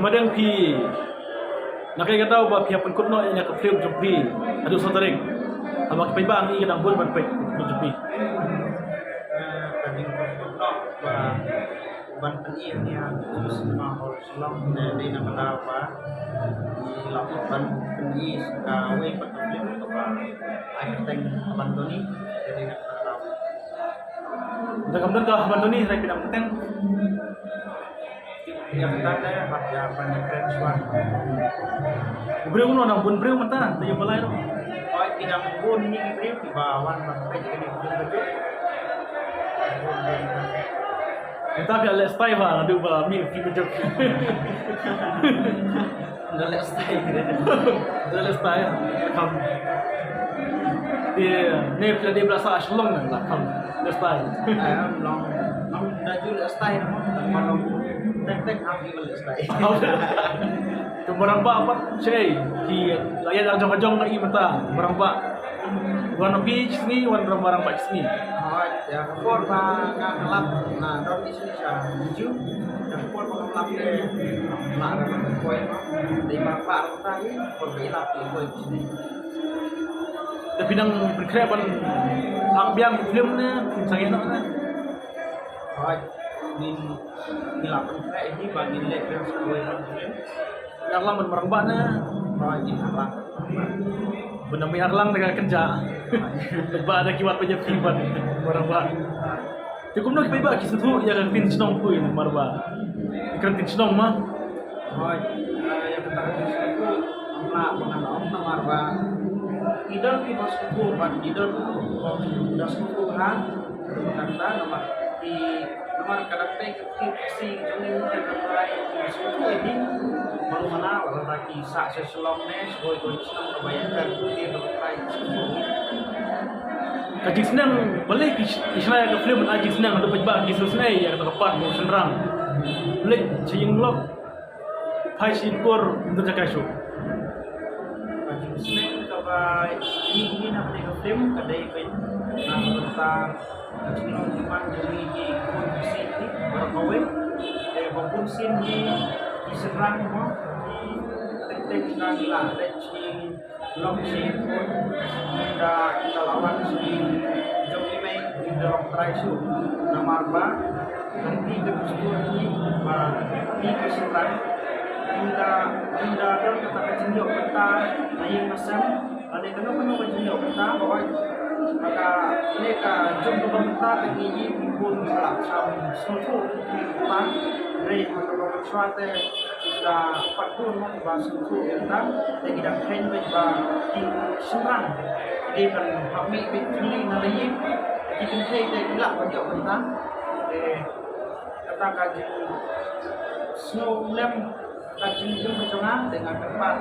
Kemudian pi nak kaya tahu bah pihak pengikut no yang ke film jumpi aduh sotaring sama ke bang ini kadang pun berpek jumpi kadang pengikut bah ban penir dia terus mahal selang dari nama apa di lakukan penir kawe petulis untuk akhir tank abandoni dari nama tahu. Dan kemudian kalau abandoni saya tidak penting. Yang tanda baca banyak keren suara. Beliau pun orang pun beliau mata, dia balai tu. Oh tidak pun ni beliau di bawah sampai jadi pun betul. Tapi ada style lah, ada bala mil film jump. Ada style. Ada style. Kam. Ni dia berasa aslong lah kam. Ada style. Long dah juga style kalau tek ambil balik style. Kemudian apa cey di layar jong-jong lagi mata merambak warna peach ni warna merambak sini. Oh ya kapur ngelap nah dong di sini saya hijau kapur ngelap nak ada koi di merambak tadi berbelap di koi sini. Tapi nang berkreapan ambiang film ni film sangat nak. Oh di lapan ini bagi level sekolah film. Yang lama merambak na. Oh ini apa? Benar mi Arlang dengan kerja. Ba ada kiwat penyep kiwat merambak. Cukup nak beba kisah tu yang tin senong pun merambak. Ikan tin senong mah. Oh yang pertama itu nak mengenal merambak. Idol di bos kuku, idol das kuku kan, kata nama di nomor kadang-kadang si ini terkait bos kuku ini baru mana walau lagi sak seselomnya sesuai senang kebayangkan dia terkait Kaji senang balik Israel ke film kaji senang untuk pejbak kisah senang yang terlepas mau senang. Balik cing lok, hai sinkur untuk jaga show. Senang kebayang ini namanya film kadai pun nama tentang senang cuma jadi kondisi ini berkawin, maupun sini diserang semua tek-tek nanglah lecing long sih pun kita lawan si Jogi Mei di dalam traisu nama apa nanti kebetulan ini keserang Indah dan kata kecinjau kita naik masam ada kenapa kecinjau kita bahwa maka mereka jumpa kita begini pun melaksam sesuatu kehidupan dari maka suatu kita patut membahas sesuatu kita dan kita khen berbah di serang di kan kami betuli nalai di kentai dari gelap bagi kita kata kaji snow lamp kaji jumpa cengah dengan tempat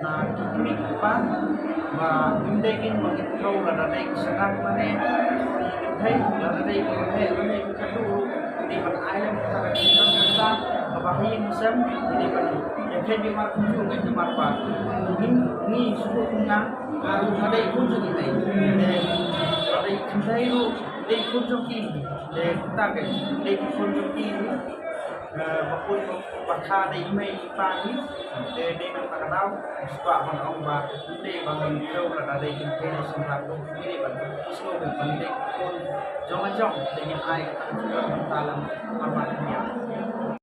nah kami depan mendekin mengitrau lada naik serang mana di lada naik mengenai kadu di mana ayam kita kabahin musam di mana yang kayak di markum juga di marpa ini suku kunang ada ikut juga ini ada ikut itu ada ikut juga ini kita kan ada ikut juga ini maupun pakar dari email pagi dari mana tahu sebab mana orang ini bangun itu ada dari email sempat ini bangun semua penting pun jangan dengan air kita dalam apa